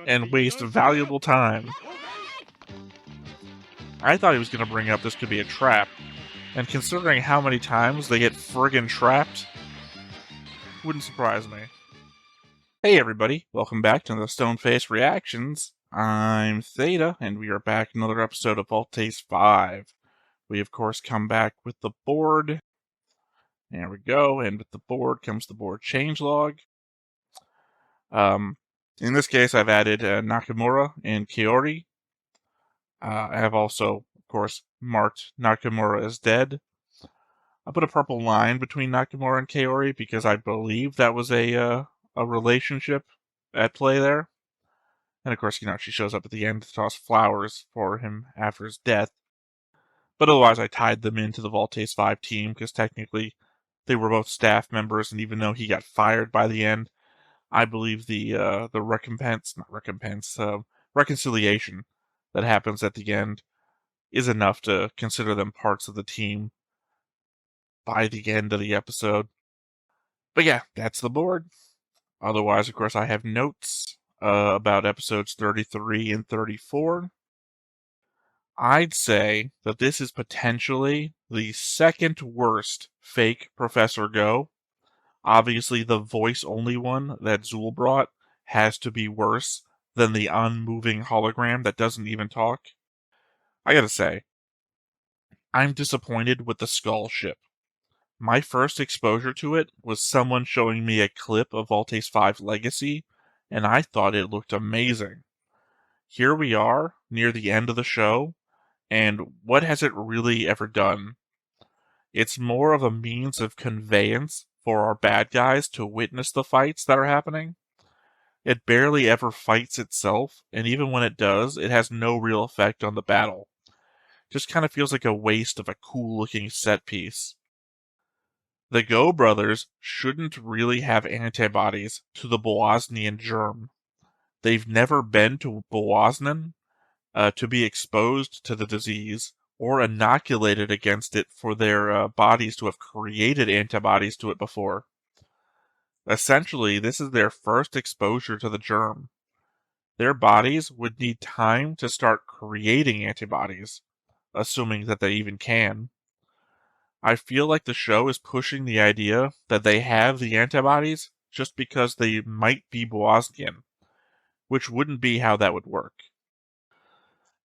and waste valuable time. I thought he was going to bring up this could be a trap, and considering how many times they get friggin' trapped, wouldn't surprise me. Hey everybody, welcome back to the Stoneface Reactions. I'm Theta, and we are back in another episode of Voltace 5. We of course come back with the board. There we go, and with the board comes the board changelog. In this case I've added Nakamura and Kaori. I have also, of course, marked Nakamura as dead. I put a purple line between Nakamura and Kaori because I believe that was a relationship at play there. And of course, she shows up at the end to toss flowers for him after his death. But otherwise, I tied them into the Voltace 5 team because technically they were both staff members, and even though he got fired by the end, I believe the reconciliation that happens at the end is enough to consider them parts of the team by the end of the episode. But yeah, that's the board. Otherwise, of course, I have notes about episodes 33 and 34. I'd say that this is potentially the second worst fake Professor Go. Obviously, the voice-only one that Zool brought has to be worse than the unmoving hologram that doesn't even talk. I gotta say, I'm disappointed with the Skull ship. My first exposure to it was someone showing me a clip of Voltace 5 Legacy, and I thought it looked amazing. Here we are, near the end of the show, and what has it really ever done? It's more of a means of conveyance for our bad guys to witness the fights that are happening. It barely ever fights itself, and even when it does, it has no real effect on the battle. Just kind of feels like a waste of a cool-looking set piece. The Go brothers shouldn't really have antibodies to the Boaznian germ. They've never been to Boaznin to be exposed to the disease or inoculated against it for their bodies to have created antibodies to it before. Essentially, this is their first exposure to the germ. Their bodies would need time to start creating antibodies, assuming that they even can. I feel like the show is pushing the idea that they have the antibodies just because they might be Boaznian, which wouldn't be how that would work.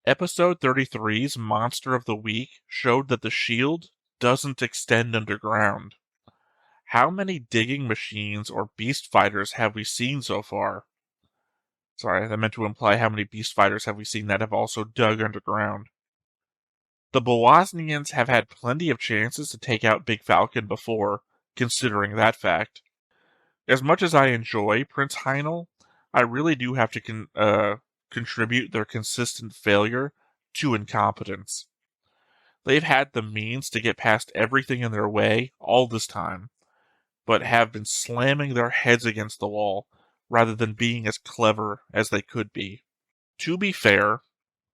Episode 33's Monster of the Week showed that the shield doesn't extend underground. How many digging machines or beast fighters have we seen so far? Sorry, I meant to imply how many beast fighters have we seen that have also dug underground. The Boaznians have had plenty of chances to take out Big Falcon before, considering that fact. As much as I enjoy Prince Heinel, I really do have to contribute their consistent failure to incompetence. They've had the means to get past everything in their way all this time, but have been slamming their heads against the wall rather than being as clever as they could be. To be fair,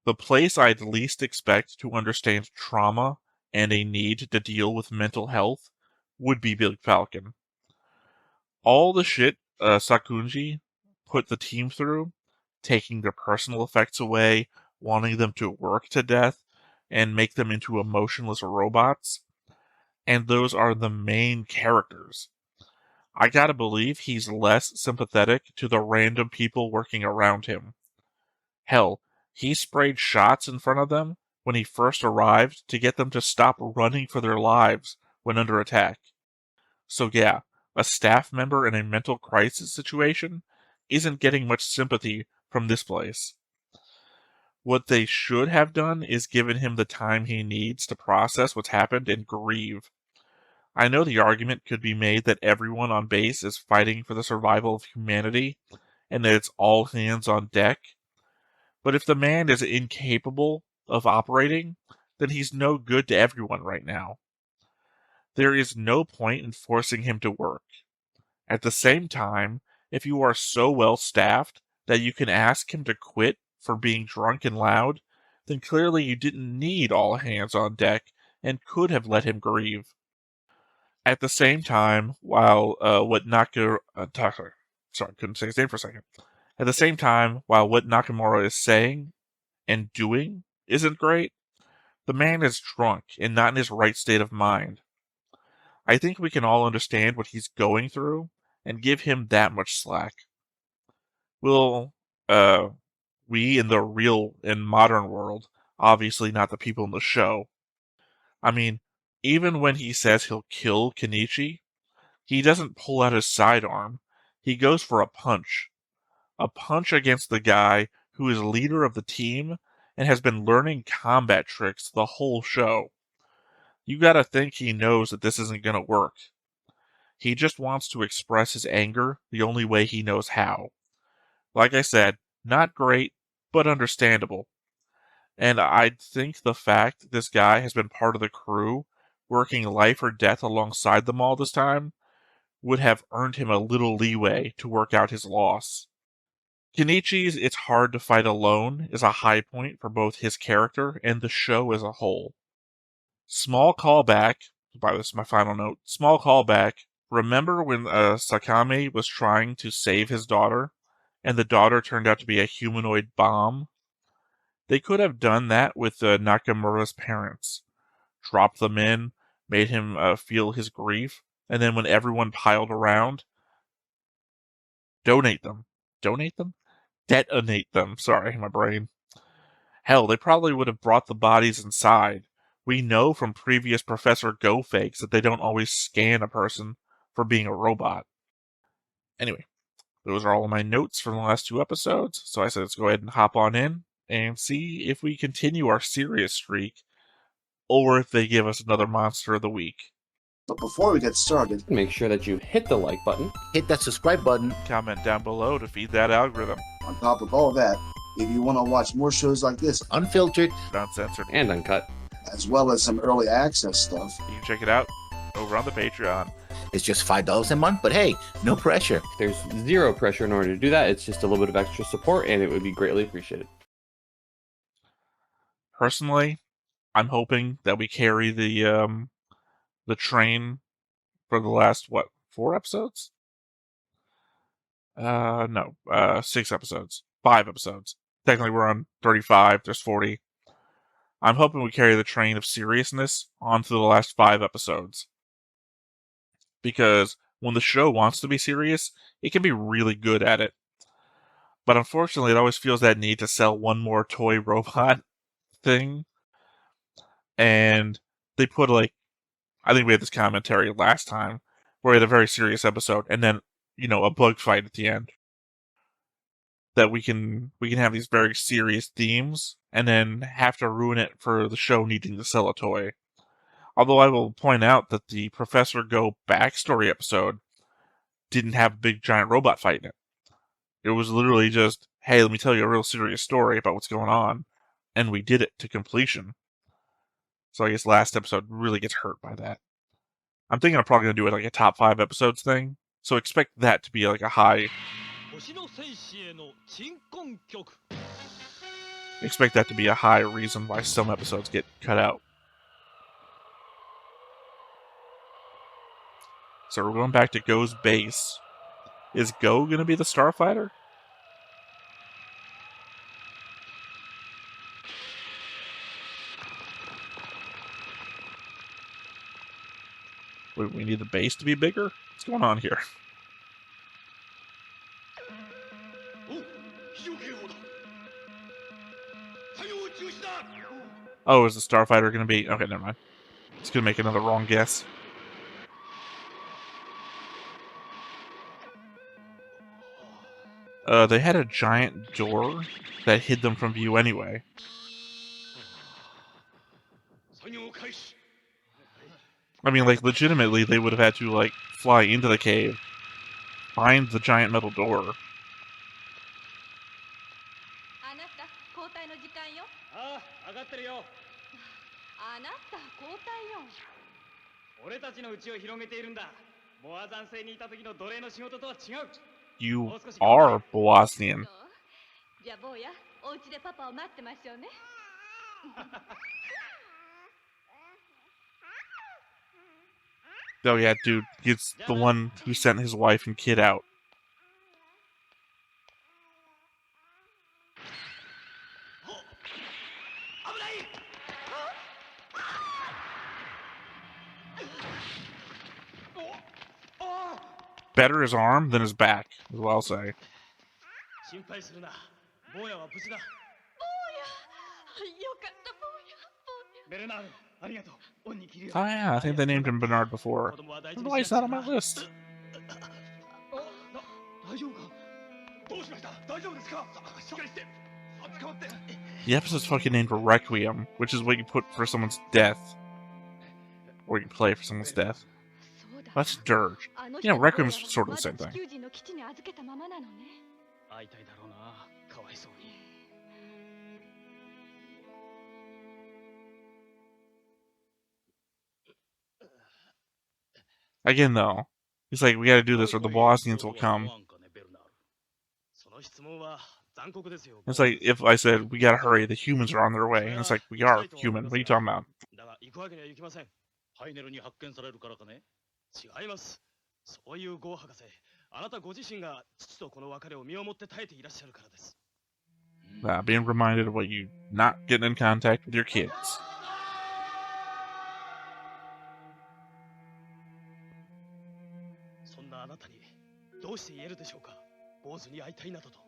the place I'd least expect to understand trauma and a need to deal with mental health would be Big Falcon. All the shit Sakunji put the team through, taking their personal effects away, wanting them to work to death, and make them into emotionless robots. And those are the main characters. I gotta believe he's less sympathetic to the random people working around him. Hell, he sprayed shots in front of them when he first arrived to get them to stop running for their lives when under attack. So yeah, a staff member in a mental crisis situation isn't getting much sympathy from this place. What they should have done is given him the time he needs to process what's happened and grieve. I know the argument could be made that everyone on base is fighting for the survival of humanity, and that it's all hands on deck. But if the man is incapable of operating, then he's no good to everyone right now. There is no point in forcing him to work. At the same time, if you are so well staffed that you can ask him to quit for being drunk and loud, then clearly you didn't need all hands on deck and could have let him grieve. At the same time, while Sorry, couldn't say his name for a second. At the same time, while what Nakamura is saying and doing isn't great, the man is drunk and not in his right state of mind. I think we can all understand what he's going through and give him that much slack. Will, we in the real and modern world, obviously not the people in the show. I mean, even when he says he'll kill Kenichi, he doesn't pull out his sidearm. He goes for a punch. A punch against the guy who is leader of the team and has been learning combat tricks the whole show. You gotta think he knows that this isn't gonna work. He just wants to express his anger the only way he knows how. Like I said, not great, but understandable. And I think the fact this guy has been part of the crew, working life or death alongside them all this time, would have earned him a little leeway to work out his loss. Kenichi's "it's hard to fight alone" is a high point for both his character and the show as a whole. Small callback, by this is my final note, small callback, remember when Sakame was trying to save his daughter, and the daughter turned out to be a humanoid bomb? They could have done that with Nakamura's parents. Dropped them in, made him feel his grief, and then when everyone piled around, donate them. Donate them? Detonate them. Sorry, my brain. Hell, they probably would have brought the bodies inside. We know from previous Professor Go fakes that they don't always scan a person for being a robot. Anyway, those are all of my notes from the last 2 episodes, so I said let's go ahead and hop on in and see if we continue our serious streak, or if they give us another Monster of the Week. But before we get started, make sure that you hit the like button, hit that subscribe button, comment down below to feed that algorithm. On top of all that, if you want to watch more shows like this, unfiltered, uncensored, and uncut, as well as some early access stuff, you can check it out over on the Patreon. It's just $5 a month, but hey, no pressure. There's zero pressure in order to do that. It's just a little bit of extra support, and it would be greatly appreciated. Personally, I'm hoping that we carry the train for the last, 4 episodes? No, 6 episodes. 5 episodes. Technically we're on 35, there's 40. I'm hoping we carry the train of seriousness onto the last 5 episodes. Because when the show wants to be serious, it can be really good at it. But unfortunately, it always feels that need to sell one more toy robot thing. And they put I think we had this commentary last time, where we had a very serious episode, and then, a bug fight at the end. That we can have these very serious themes, and then have to ruin it for the show needing to sell a toy. Although I will point out that the Professor Go backstory episode didn't have a big giant robot fight in it. It was literally just, hey, let me tell you a real serious story about what's going on, and we did it to completion. So I guess last episode really gets hurt by that. I'm thinking I'm probably going to do it like a top 5 episodes thing, so expect that to be like a high... Expect that to be a high reason why some episodes get cut out. So we're going back to Go's base. Is Go going to be the starfighter? We need the base to be bigger? What's going on here? Oh, is the starfighter going to be... Okay, never mind. It's going to make another wrong guess. They had a giant door that hid them from view anyway. I mean, legitimately, they would have had to, fly into the cave, find the giant metal door. You are Boasnian. Oh yeah, dude, it's the one who sent his wife and kid out. Better his arm than his back, is what I'll say. 心配するな。坊やは無事だ。よかった坊や。ベルナール、ありがとう。恩に着るよ。 Oh yeah, I think they named him Bernard before. I don't know why he's not on my list. 大丈夫か？どうしました？大丈夫ですか？しっかりして。捕まって。 The episode's fucking named Requiem, which is what you put for someone's death. Or you play for someone's death. That's Dirge. You know, Requiem's sort of the same thing. 会いたいだろうな。かわいそうに。 Again, though, he's like, we gotta do this or the Bosnians will come. It's like if I said, we gotta hurry, the humans are on their way. And it's like, we are human. What are you talking about? ハイネルに発見されるからかね。違います。そういうゴー博士、あなたご自身が父とこの別れを身をもって耐えていらっしゃるからです。 Being reminded of what you not getting in contact with your kids. そんなあなたにどうして言えるでしょうか。坊主に会いたいなどと。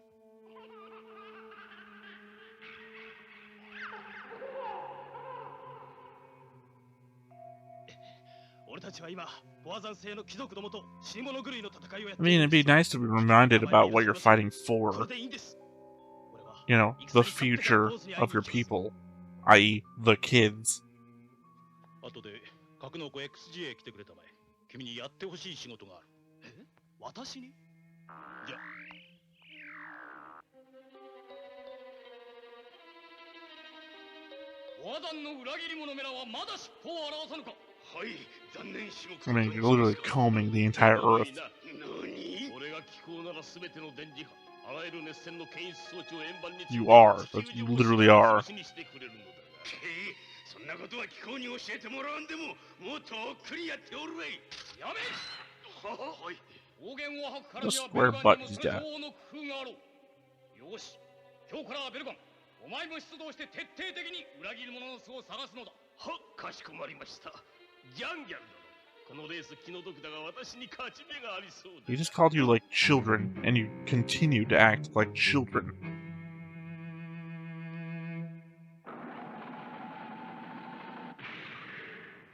I mean, it'd be nice to be reminded about what you're fighting for. You know, the future of your people, i.e., the kids. 後で格納庫 XG へ来てくれたまえ。君にやってほしい仕事がある。え？私に？じゃ。和団の裏切り者めらはまだ尻尾を表さぬか。 I mean, you're literally combing the entire Earth. You are. You literally are. The square butt he's got. 今日からベルガン、お前も出動して徹底的に裏切り者の巣を探すのだ。は、かしこまりました。 He just called you like children, and you continue to act like children.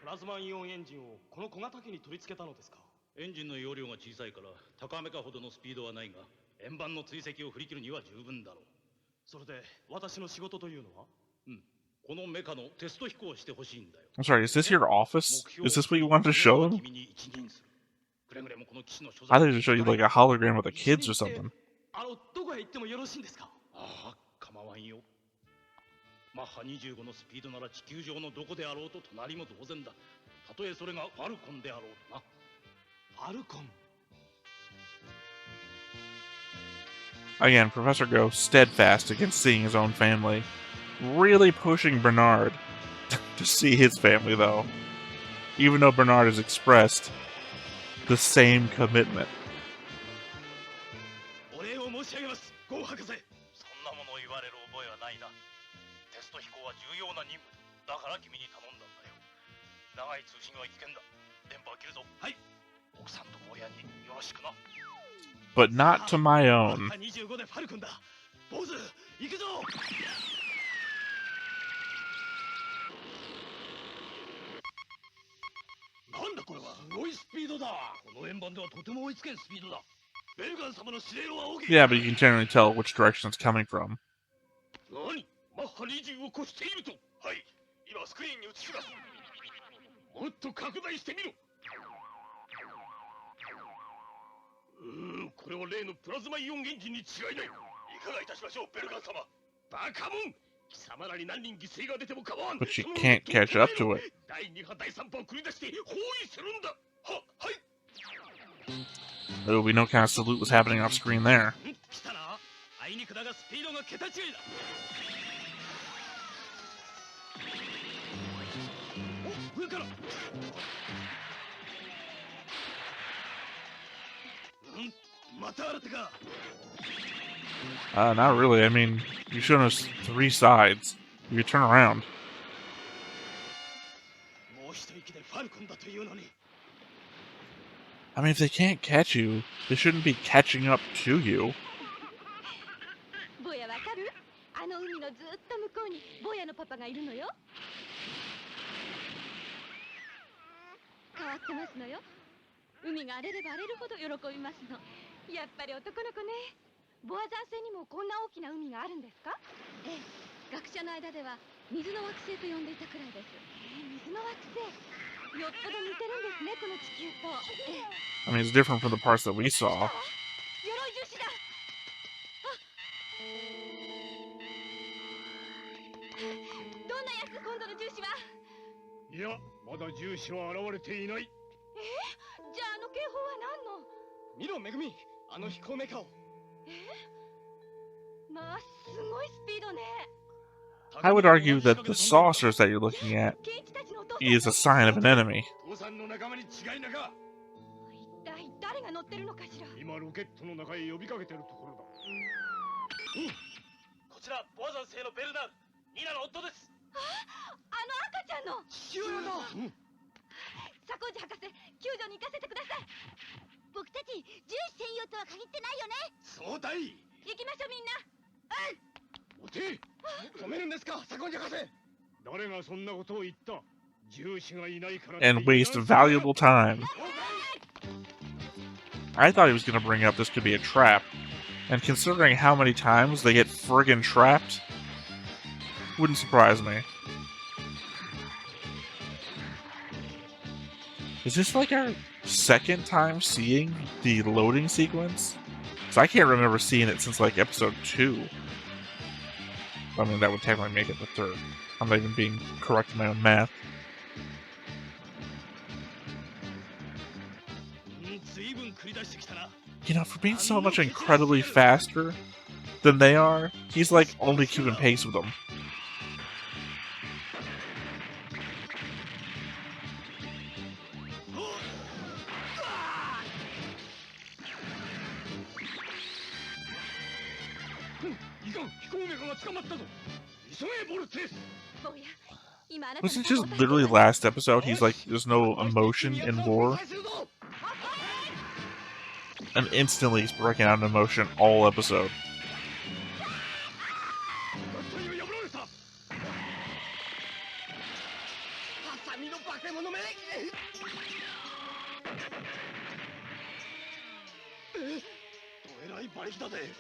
プラズマイオンエンジンをこの小型機に取り付けたのですか。エンジンの容量が小さいから高メカほどのスピードはないが、円盤の追跡を振り切るには十分だろう。それで私の仕事というのは？うん。 I'm sorry, is this your office? Is this what you wanted to show him? I thought to show you like a hologram of the kids or something. どこへ行ってもよろしいんですか？ああ、構わんよ。マッハ25のスピードなら地球上のどこであろうと隣も同然だ。たとえそれがファルコンであろうとな。ファルコン。 Again, Professor Go steadfast against seeing his own family. Really pushing Bernard to see his family, though. Even though Bernard has expressed the same commitment. お礼を申し上げます、ゴー博士。そんなものを言われる覚えはないな。テスト飛行は重要な任務だから君に頼んだんだよ。長い通信は危険だ。電波を切るぞ。はい。奥さんと親によろしくな。 But not to my own. 25でファルコンだ。坊主、行くぞ。 なんだこれは。すごいスピードだ。この円盤ではとても追いつけんスピードだ。ベルガン様の指令を仰げ。 Yeah, but you can generally tell which direction it's coming from. 何？マッハ20を越していると。はい。今スクリーンに映します。もっと拡大してみろ。これは例のプラズマイオンエンジンに違いない。いかがいたしましょう、ベルガン様。バカモン。 But she can't catch up to it. Oh, we know what kind of salute was happening off screen there. Not really. I mean, you've shown us 3 sides. You can turn around. ファルコンだというのに。 I mean, if they can't catch you, they shouldn't be catching up to you. 坊やわかる？あの海のずっと向こうに坊やのパパがいるのよ。変わってますのよ。海が荒れれば荒れるほど喜びますの。やっぱり男の子ね。ボア山星にもこんな大きな海があるんですか？ええ、学者の間では水の惑星と呼んでいたくらいです。水の惑星。よっぽど似てるんですね、この地球と。ええ。 I mean, it's different from the parts that we saw. 鎧樹脂だ。どんなやつ、今度の重視は？いや、まだ重視は現れていない。じゃあ、あの警報は何の？見ろ、めぐみ、あの飛行メカを。まあ、すごいスピードね。 I would argue that the saucers that you're looking at ケンイチたちのお父さん。 is a sign of an enemy. 父さんの仲間に違いなか。一体誰が乗ってるのかしら。今ロケットの中へ呼びかけてるところだ。こちらボア山星のベルナール、ニナの夫です。あの赤ちゃんの。父親だ。左近次博士、救助に行かせてください。僕たち重視専用とは限ってないよね。そうだい。行きましょう、みんな。お手、止めるんですか、左近次博士。誰がそんなことを言った？重視がいないからって。 And waste valuable time. I thought he was going to bring up this could be a trap. And considering how many times they get friggin' trapped, wouldn't surprise me. Is this like our second time seeing the loading sequence? Because I can't remember seeing it since like episode 2. I mean, that would technically make it the third. I'm not even being correct in my own math. You know, for being so much incredibly faster than they are, he's like only keeping pace with them. Wasn't it just literally last episode he's like, there's no emotion in war? And instantly he's breaking out in emotion all episode.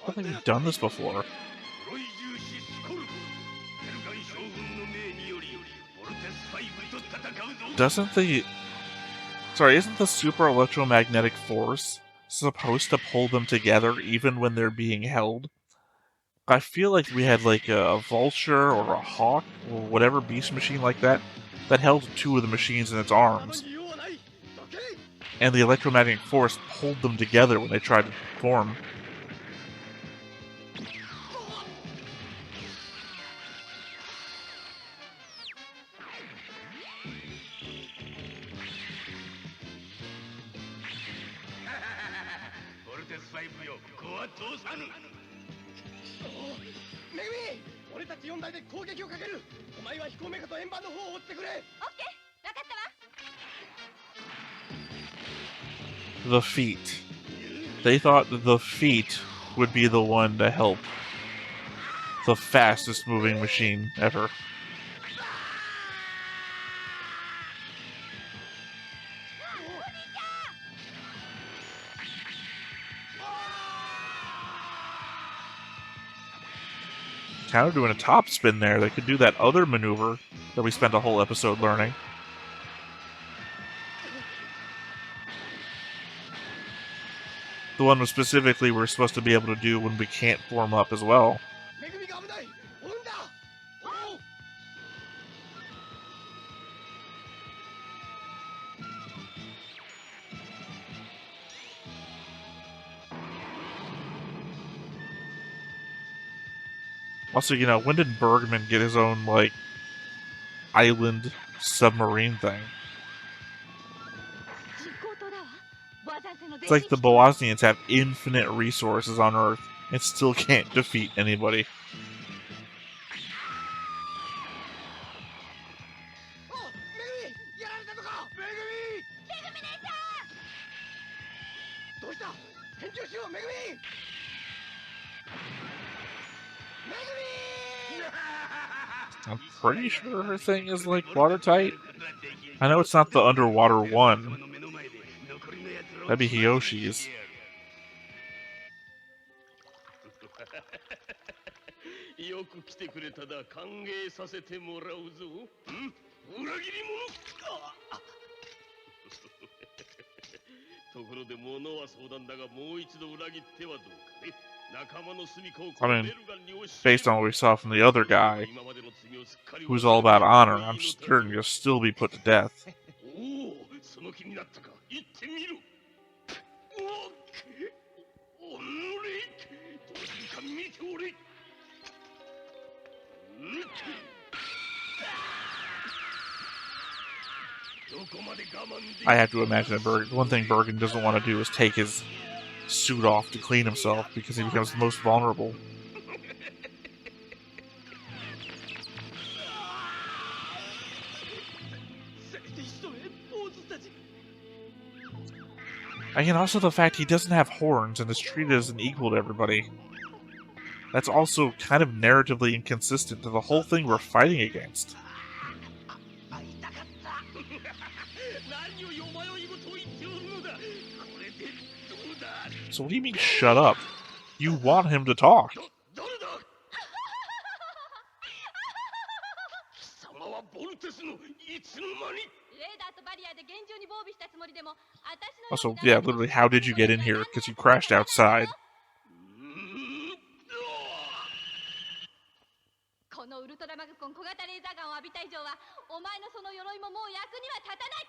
I think we've done this before. Doesn't the... Sorry, isn't the super electromagnetic force supposed to pull them together even when they're being held? I feel like we had like a vulture or a hawk or whatever beast machine like that that held two of the machines in its arms. And the electromagnetic force pulled them together when they tried to form. The feet. They thought the feet would be the one to help the fastest moving machine ever. Kind of doing a top spin there. They could do that other maneuver that we spent a whole episode learning. The one specifically we're supposed to be able to do when we can't form up as well. Also, you know, when did Bergman get his own, like, island submarine thing? It's like the Bosnians have infinite resources on Earth and still can't defeat anybody. I'm pretty sure her thing is like watertight. I know it's not the underwater one. That'd be Hiyoshi's. よく来てくれただ歓迎させてもらうぞ。裏切り者か。ところで物は相談だがもう一度裏切ってはどうかね。仲間の住処を I mean, based on what we saw from the other guy, who's all about honor, I'm certain you'll still be put to death. おお、その気になったか。言ってみろ。おのれ、どうするか見ておれ。 I have to imagine that Bergen, one thing Bergen doesn't want to do is take his suit off to clean himself because he becomes the most vulnerable. And also the fact he doesn't have horns and is treated as an equal to everybody. That's also kind of narratively inconsistent to the whole thing we're fighting against. So what do you mean, shut up? You want him to talk. Also, yeah, literally, how did you get in here? Because you crashed outside. このウルトラマグコン小型レーザーガンを浴びた以上はお前のその鎧ももう役には立たない。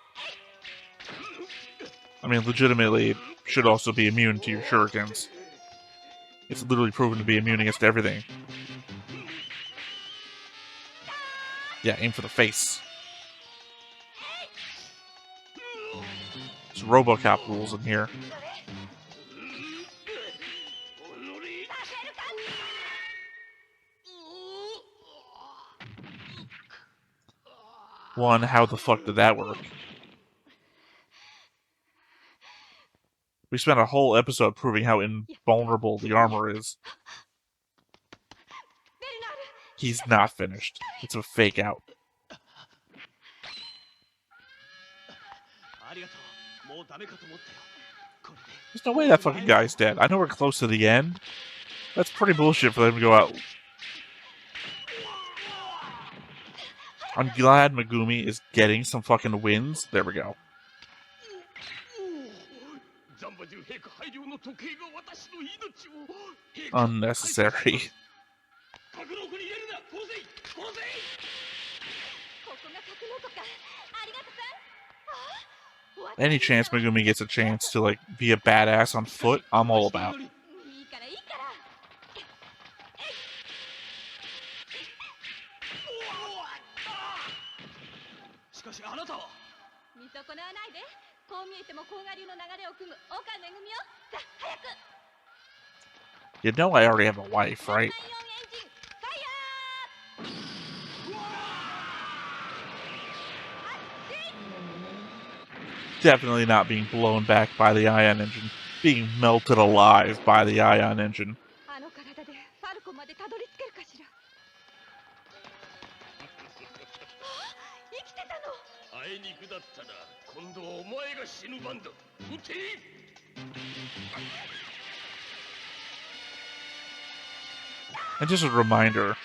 I mean, legitimately, it should also be immune to your shurikens. It's literally proven to be immune against everything. Yeah, aim for the face. It's RoboCop rules in here. One, how the fuck did that work? We spent a whole episode proving how invulnerable the armor is. He's not finished. It's a fake out. There's no way that fucking guy's dead. I know we're close to the end. That's pretty bullshit for them to go out. I'm glad Megumi is getting some fucking wins. There we go. Unnecessary. Any chance Megumi gets a chance to, like, be a badass on foot, I'm all about. You know I already have a wife, right? Definitely not being blown back by the ion engine. Being melted alive by the ion engine. And just a reminder,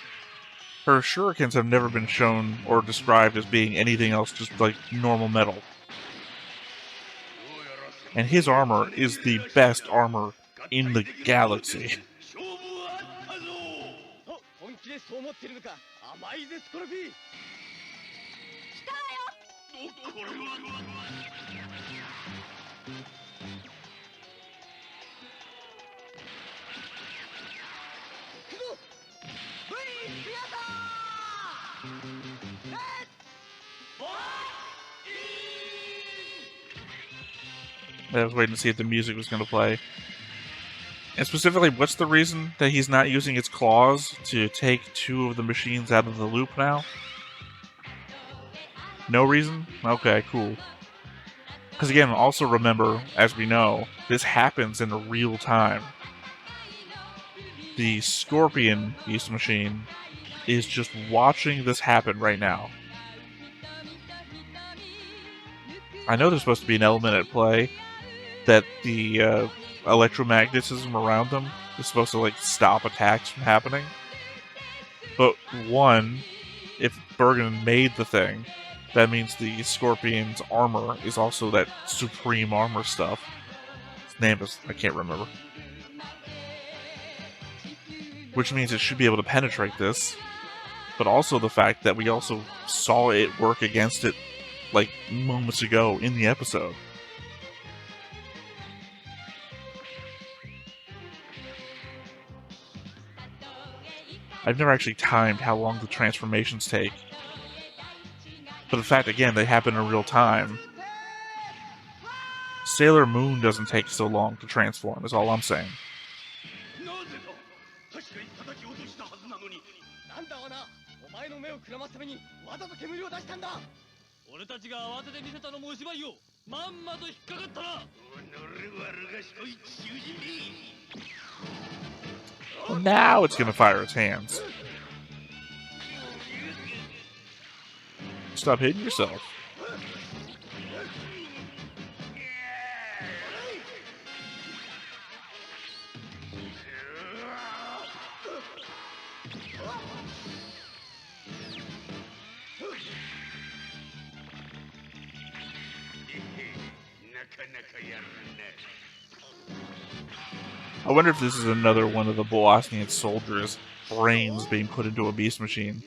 her shurikens have never been shown or described as being anything else, just like normal metal. And his armor is the best armor in the galaxy. I was waiting to see if the music was going to play. And specifically, what's the reason that he's not using his claws to take two of the machines out of the loop now? No reason? Okay, cool. Because again, also remember, as we know, this happens in real time. The Scorpion Beast Machine is just watching this happen right now. I know there's supposed to be an element at play that the electromagnetism around them is supposed to like stop attacks from happening. But one, if Bergen made the thing, that means the Scorpion's armor is also that supreme armor stuff. Its name is, I can't remember. Which means it should be able to penetrate this. But also the fact that we also saw it work against it like moments ago in the episode. I've never actually timed how long the transformations take. But the fact, again, they happen in real time. Sailor Moon doesn't take so long to transform, is all I'm saying. なぜだ確かに叩き落としたはずなのになんだわなお前の目をくらますためにわざと煙を出したんだ俺たちが慌てて見せたのもお芝居よまんまと引っかかったなおのれ悪賢い囚人め Well, now it's going to fire its hands. Stop hitting yourself. I wonder if this is another one of the Bosnian soldiers' brains being put into a beast machine.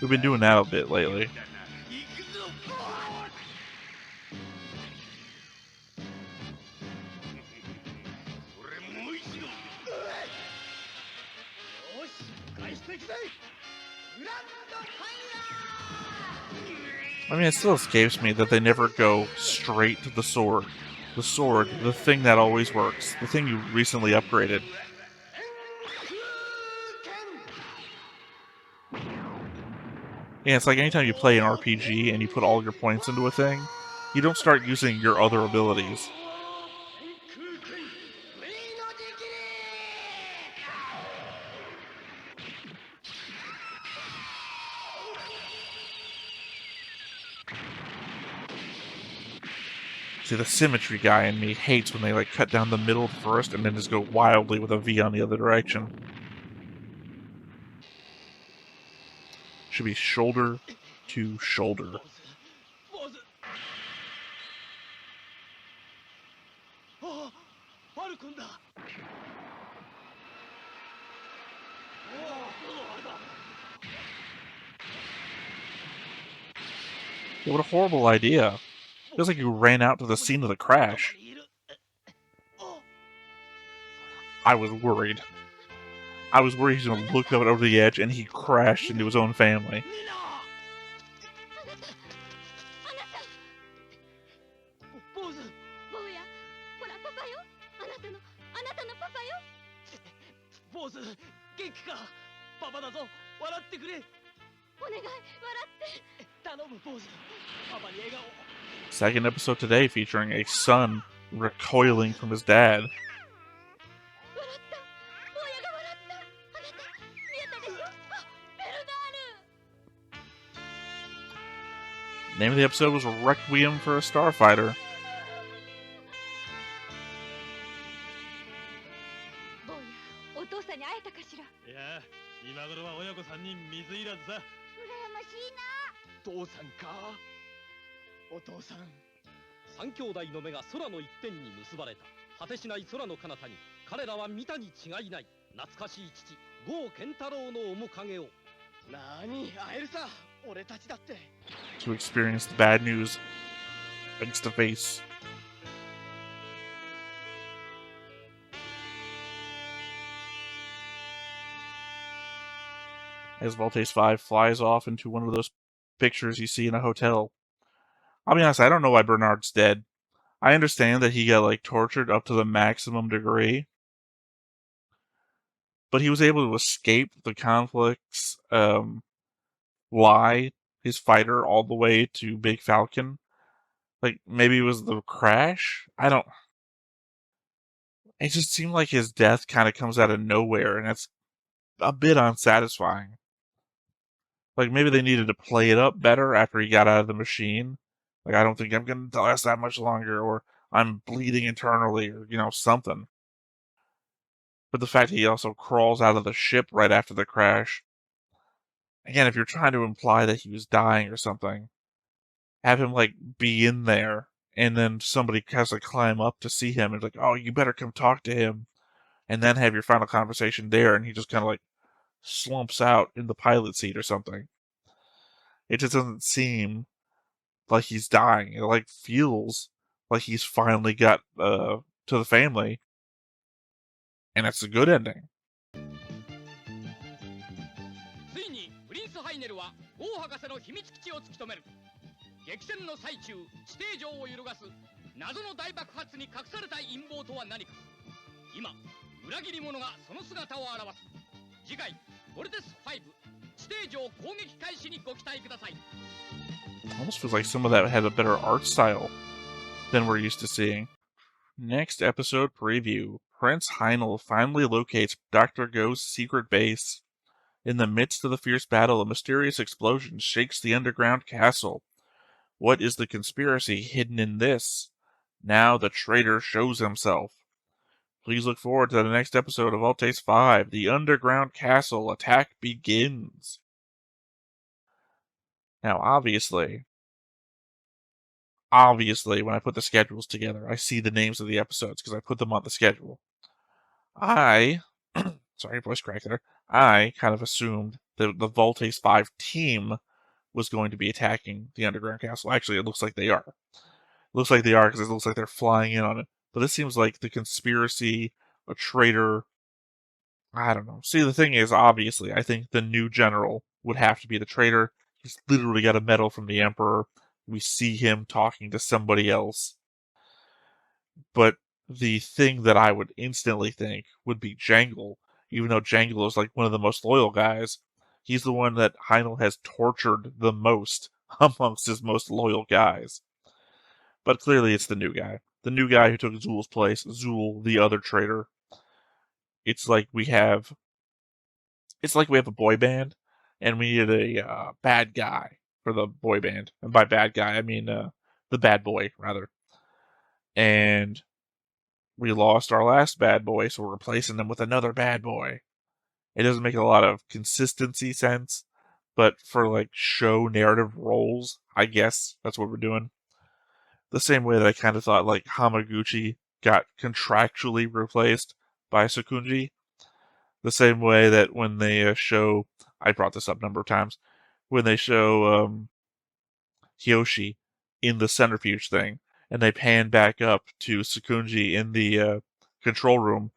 We've been doing that a bit lately. I mean, it still escapes me that they never go straight to the sword. The sword, the thing that always works. The thing you recently upgraded. Yeah, it's like anytime you play an RPG and you put all your points into a thing, you don't start using your other abilities. See, the symmetry guy in me hates when they like cut down the middle first and then just go wildly with a V on the other direction. Should be shoulder to shoulder. Yeah, what a horrible idea. Feels like you ran out to the scene of the crash. I was worried. I was worried he was going to look out over the edge and he crashed into his own family. Second episode today featuring a son recoiling from his dad. Name of the episode was Requiem for a Starfighter. To experience the bad news face to face. As Voltes 5 flies off into one of those pictures you see in a hotel. I'll be honest, I don't know why Bernard's dead. I understand that he got like tortured up to the maximum degree. But he was able to escape the conflicts, fly his fighter all the way to Big Falcon. Like, maybe it was the crash? I don't... It just seemed like his death kind of comes out of nowhere, and it's a bit unsatisfying. Like, maybe they needed to play it up better after he got out of the machine. Like, I don't think I'm going to last that much longer, or I'm bleeding internally, or, something. But the fact that he also crawls out of the ship right after the crash. Again, if you're trying to imply that he was dying or something, have him, like, be in there, and then somebody has to climb up to see him, and like, oh, you better come talk to him, and then have your final conversation there, and he just kind of, like, slumps out in the pilot seat or something. It just doesn't seem like he's dying. It, like, feels like he's finally got to the family, and it's a good ending. ついにプリンスハイネルはゴー博士の秘密基地を突き止める。激戦の最中、地底上を揺るがす謎の大爆発に隠された陰謀とは何か。今、裏切り者がその姿を現す。次回、ボルテス5、地底上攻撃開始にご期待ください。 Almost feels like some of that had a better art style than we're used to seeing. Next episode preview. Prince Heinel finally locates Dr. Go's secret base. In the midst of the fierce battle, a mysterious explosion shakes the underground castle. What is the conspiracy hidden in this? Now the traitor shows himself. Please look forward to the next episode of Voltes 5. The underground castle attack begins. Now, obviously, when I put the schedules together, I see the names of the episodes because I put them on the schedule. Sorry, voice crack there. I kind of assumed that the Voltes 5 team was going to be attacking the underground castle. Actually, it looks like they are. It looks like they are because it looks like they're flying in on it. But this seems like the conspiracy, a traitor. I don't know. See, the thing is, obviously, I think the new general would have to be the traitor. He's literally got a medal from the Emperor. We see him talking to somebody else. But the thing that I would instantly think would be Jangle, even though Jangle is like one of the most loyal guys. He's the one that Heinel has tortured the most amongst his most loyal guys. But clearly it's the new guy. The new guy who took Zul's place. Zul, the other traitor. It's like we have a boy band, and we need a bad guy for the boy band. And by bad guy, I mean the bad boy, rather. And we lost our last bad boy, so we're replacing them with another bad boy. It doesn't make a lot of consistency sense, but for like show narrative roles, I guess that's what we're doing. The same way that I kind of thought like Hamaguchi got contractually replaced by Sakunji. The same way that when they show, I brought this up a number of times, when they show Hiyoshi in the centrifuge thing, and they pan back up to Sakunji in the control room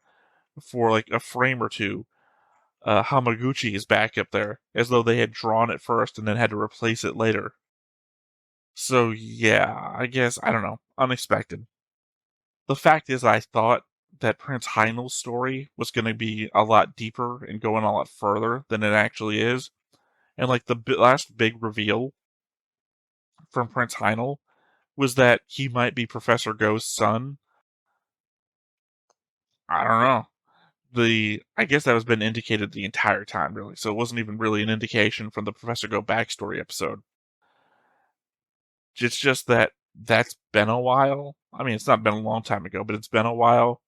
for like a frame or two, Hamaguchi is back up there, as though they had drawn it first and then had to replace it later. So yeah, I guess, I don't know, unexpected. The fact is, I thought that Prince Heinel's story was going to be a lot deeper and going a lot further than it actually is. And like the last big reveal from Prince Heinel was that he might be Professor Go's son. I don't know. I guess that was been indicated the entire time, really. So it wasn't even really an indication from the Professor Go backstory episode. It's just that that's been a while. I mean, it's not been a long time ago, but it's been a while.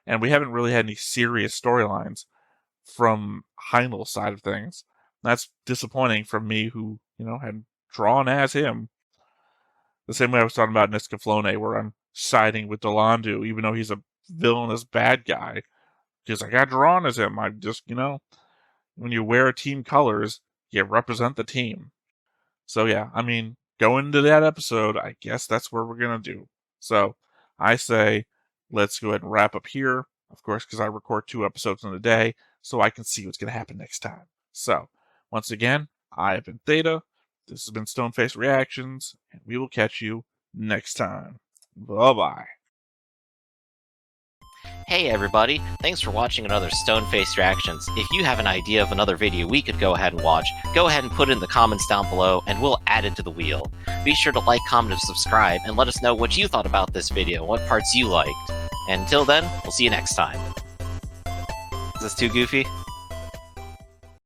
And we haven't really had any serious storylines from Heinel's side of things. That's disappointing from me, who, had drawn as him. The same way I was talking about Niskaflone, where I'm siding with Delandu, even though he's a villainous bad guy. Because I got drawn as him. I just, when you wear team colors, you represent the team. So yeah, I mean, going into that episode, I guess that's where we're going to do. So I say, let's go ahead and wrap up here. Of course, because I record 2 episodes in a day, so I can see what's going to happen next time. So, once again, I have been Theta. This has been Stoneface Reactions, and we will catch you next time. Bye-bye. Hey everybody, thanks for watching another Stoneface Reactions. If you have an idea of another video we could go ahead and watch, go ahead and put it in the comments down below and we'll add it to the wheel. Be sure to like, comment, and subscribe, and let us know what you thought about this video and what parts you liked. And until then, we'll see you next time. Is this too goofy?